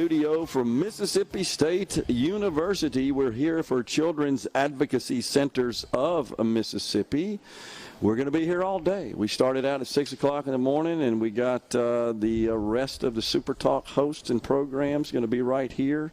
Studio from Mississippi State University. We're here for Children's Advocacy Centers of Mississippi. We're going to be here all day. We started out at 6 o'clock in the morning, and we got the rest of the SuperTalk hosts and programs going to be right here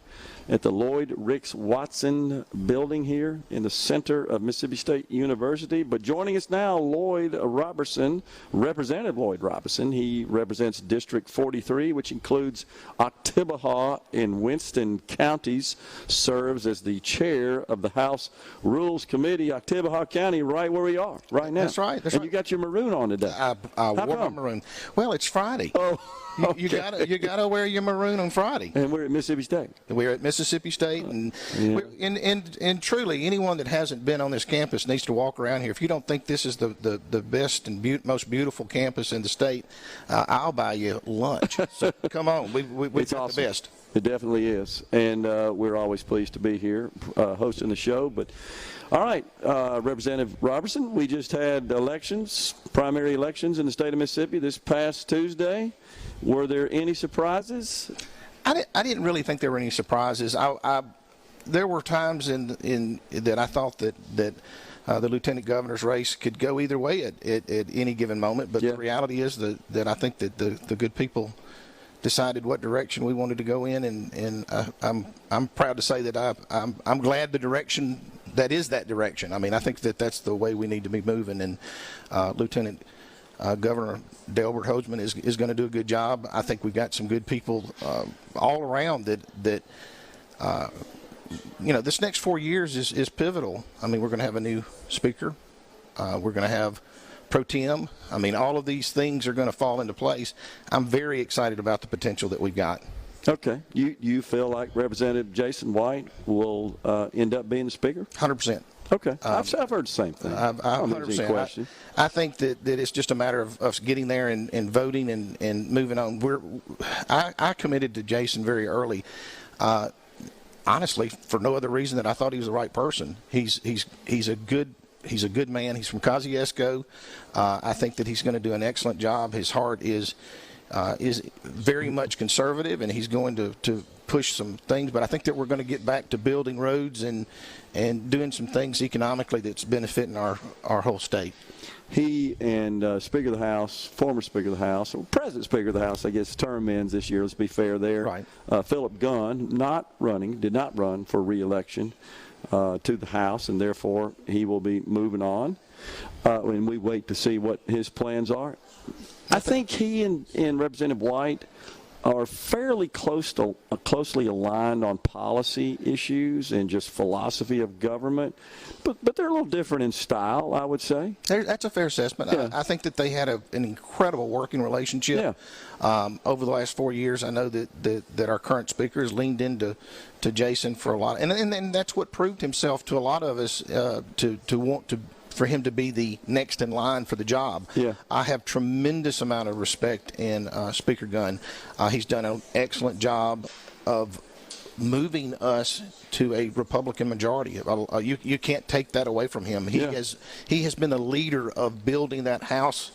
at the Lloyd Ricks Watson building here in the center of Mississippi State University. But joining us now, Lloyd Roberson, Representative Lloyd Roberson. He represents District 43, which includes Oktibbeha in Winston counties, serves as the chair of the House Rules Committee, Oktibbeha County, right where we are right now. That's right. You got your maroon on today. I wore my maroon. Well, it's Friday. Oh. Okay. You gotta wear your maroon on Friday. And we're at Mississippi State. We're at Mississippi State, and and truly, anyone that hasn't been on this campus needs to walk around here. If you don't think this is the best and most beautiful campus in the state, I'll buy you lunch. So come on, we've got awesome. The best. It definitely is, and we're always pleased to be here hosting the show. But all right, Representative Roberson, we just had primary elections in the state of Mississippi this past Tuesday. Were there any surprises? I didn't really think there were any surprises. There were times in that I thought that the lieutenant governor's race could go either way at any given moment. But The reality is that I think that the good people decided what direction we wanted to go in, and I'm proud to say that I'm glad the direction that is that direction. I mean, I think that's the way we need to be moving, and Lieutenant Governor Delbert Hoseman is going to do a good job. I think we've got some good people all around that this next 4 years is pivotal. I mean, we're going to have a new speaker. We're going to have pro tem. I mean, all of these things are going to fall into place. I'm very excited about the potential that we've got. Okay. You feel like Representative Jason White will end up being the speaker? 100%. Okay. I've heard the same thing. 100%. I think that it's just a matter of us getting there and voting and moving on. I committed to Jason very early, honestly, for no other reason than I thought he was the right person. He's a good man. He's from Kosciuszko. I think that he's going to do an excellent job. His heart is very much conservative, and he's going to push some things, but I think that we're going to get back to building roads and doing some things economically that's benefiting our whole state. He and Speaker of the House, former Speaker of the House, or President Speaker of the House, I guess, term ends this year, let's be fair there. Right. Philip Gunn, did not run for re-election to the House, and therefore he will be moving on. And we wait to see what his plans are. I think he and Representative White are fairly closely aligned on policy issues and just philosophy of government, but they're a little different in style, I would say. That's a fair assessment. Yeah. I think that they had an incredible working relationship over the last 4 years. I know that our current speaker has leaned into Jason for a lot, and that's what proved himself to a lot of us to want to. For him to be the next in line for the job. Yeah. I have tremendous amount of respect in Speaker Gunn. He's done an excellent job of moving us to a Republican majority. You can't take that away from him. He has been the leader of building that House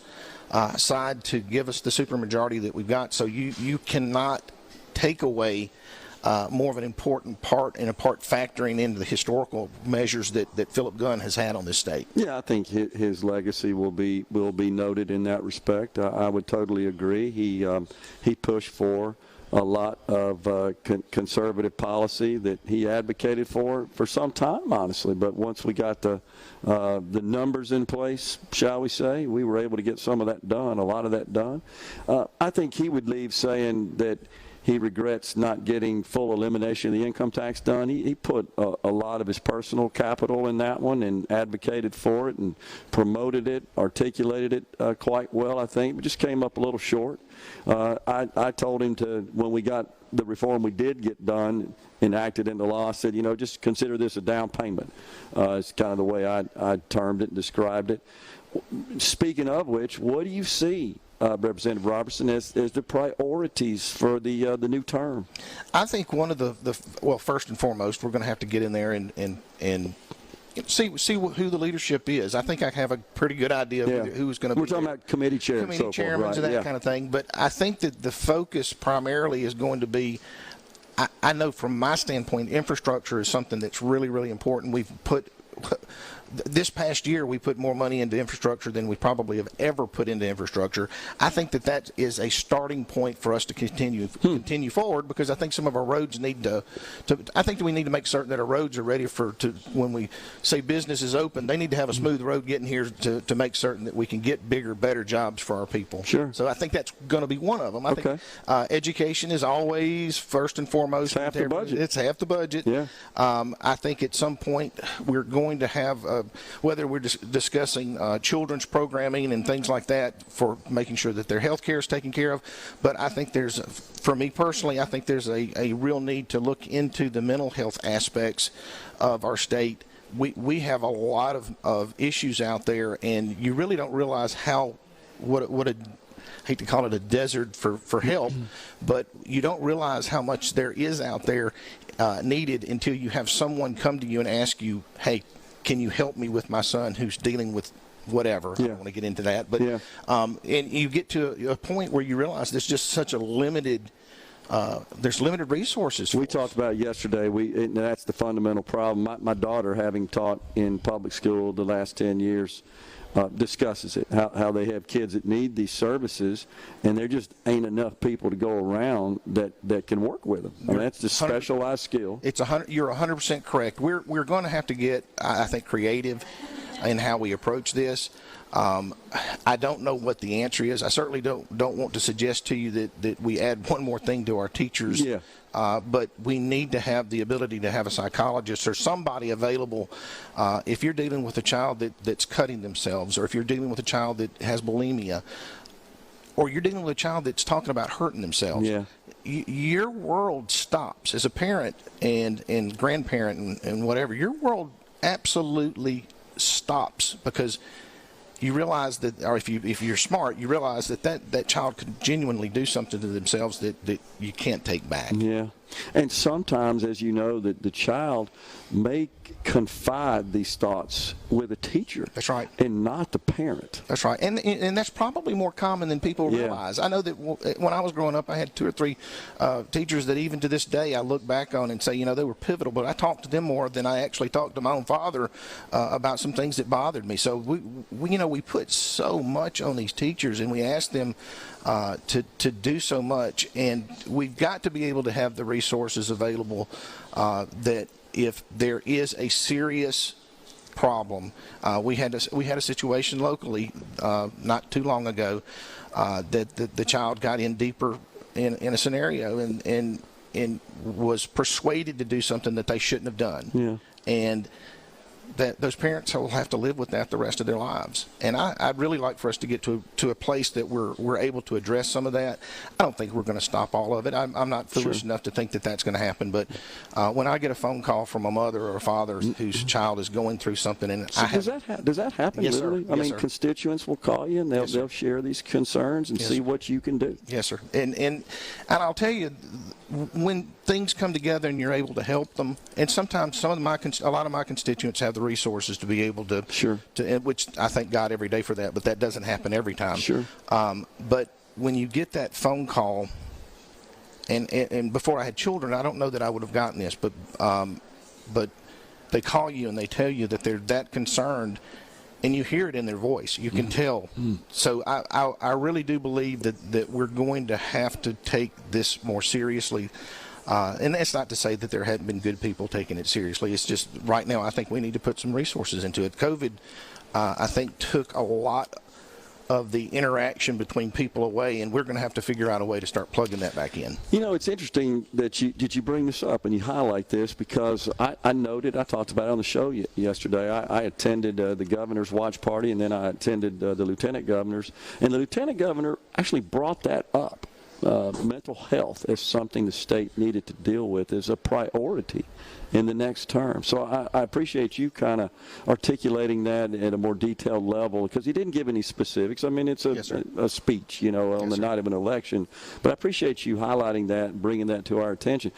side to give us the supermajority that we've got. So you cannot take away more of an important part factoring into the historical measures that Philip Gunn has had on this state. Yeah, I think his legacy will be noted in that respect. I would totally agree. He pushed for a lot of conservative policy that he advocated for some time, honestly. But once we got the numbers in place, shall we say, we were able to get some of that done, a lot of that done. I think he would leave saying that he regrets not getting full elimination of the income tax done. He put a lot of his personal capital in that one and advocated for it and promoted it, articulated it quite well, I think, but just came up a little short. I told him when we got the reform we did get done, enacted into law, I said, just consider this a down payment. It's kind of the way I termed it and described it. Speaking of which, what do you see, Representative Roberson, as the priorities for the new term? I think one of well, first and foremost, we're going to have to get in there and see who the leadership is. I think I have a pretty good idea of who's going to be. We're talking about committee chairs, chairmen, and that kind of thing. But I think that the focus primarily is going to be I know from my standpoint, infrastructure is something that's really, really important. We've put this past year, we put more money into infrastructure than we probably have ever put into infrastructure. I think that is a starting point for us to continue forward, because I think some of our roads need I think that we need to make certain that our roads are ready when we say business is open, they need to have a smooth road getting here to make certain that we can get bigger, better jobs for our people. Sure. So I think that's going to be one of them. I think education is always first and foremost. It's half the budget. It's half the budget. Yeah. I think at some point we're going to have whether we're discussing children's programming and things like that for making sure that their health care is taken care of. But I think for me personally, I think there's a real need to look into the mental health aspects of our state. We have a lot of issues out there, and you really don't realize what I hate to call it a desert for help, but you don't realize how much there is out there needed until you have someone come to you and ask you, hey, can you help me with my son who's dealing with whatever? I don't want to get into that. But and you get to a point where you realize there's just such a limited there's limited resources. We talked about it yesterday. And that's the fundamental problem. My daughter, having taught in public school the last 10 years, discusses it, how they have kids that need these services, and there just ain't enough people to go around that can work with them. I mean, that's the specialized skill. You're 100% correct. We're going to have to get, I think, creative in how we approach this. I don't know what the answer is. I certainly don't want to suggest to you that we add one more thing to our teachers. Yeah. But we need to have the ability to have a psychologist or somebody available if you're dealing with a child that's cutting themselves, or if you're dealing with a child that has bulimia, or you're dealing with a child that's talking about hurting themselves. Yeah. Your world stops as a parent and grandparent and whatever. Your world absolutely stops, because you realize that, or if you're smart, you realize that child could genuinely do something to themselves that you can't take back. Yeah. And sometimes, as you know, the child may confide these thoughts with a teacher. That's right. And not the parent. That's right. And that's probably more common than people realize. I know that when I was growing up, I had 2 or 3 teachers that even to this day I look back on and say, they were pivotal, but I talked to them more than I actually talked to my own father about some things that bothered me. So we put so much on these teachers, and we ask them to do so much, and we've got to be able to have the resources available that if there is a serious problem, we had a situation locally not too long ago that the child got in deeper in a scenario and was persuaded to do something that they shouldn't have done. Yeah. And that those parents will have to live with that the rest of their lives. And I'd really like for us to get to a place that we're able to address some of that. I don't think we're going to stop all of it. I'm not foolish enough to think that that's going to happen. But when I get a phone call from a mother or a father whose child is going through something, and does that happen? Yes, literally? sir. I mean, constituents will call you and they'll share these concerns and see what you can do. Yes, sir. And I'll tell you, when things come together and you're able to help them, and sometimes a lot of my constituents have the resources to be able to, which I thank God every day for that, but that doesn't happen every time. Sure. But when you get that phone call, and before I had children, I don't know that I would have gotten this, but they call you and they tell you that they're that concerned, and you hear it in their voice. You can tell. So I really do believe that we're going to have to take this more seriously. And that's not to say that there hadn't been good people taking it seriously. It's just right now I think we need to put some resources into it. COVID, I think, took a lot of the interaction between people away, and we're going to have to figure out a way to start plugging that back in. It's interesting that you bring this up and you highlight this, because I noted, I talked about it on the show yesterday. I attended the governor's watch party, and then I attended the lieutenant governor's, and the lieutenant governor actually brought that up. Mental health is something the state needed to deal with as a priority in the next term. So I appreciate you kind of articulating that at a more detailed level, because he didn't give any specifics. I mean, it's a speech, on the night of an election. But I appreciate you highlighting that and bringing that to our attention.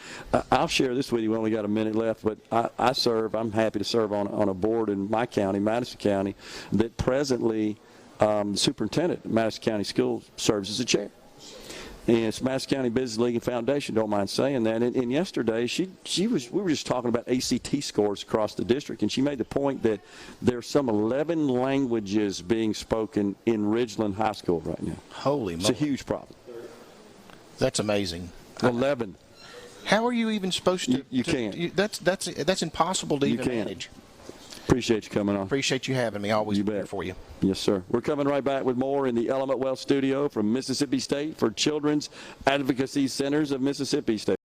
I'll share this with you. We only got a minute left, but I'm happy to serve on a board in my county, Madison County, that presently the superintendent of Madison County Schools serves as a chair. And Madison County Business League and Foundation don't mind saying that. And yesterday, we were just talking about ACT scores across the district, and she made the point that there's some 11 languages being spoken in Ridgeland High School right now. Holy moly. It's a huge problem. That's amazing. 11. How are you even supposed to? You can't. That's impossible to even manage. Appreciate you coming on. Appreciate you having me. Always be here for you. Yes, sir. We're coming right back with more in the Element Wealth studio from Mississippi State for Children's Advocacy Centers of Mississippi State.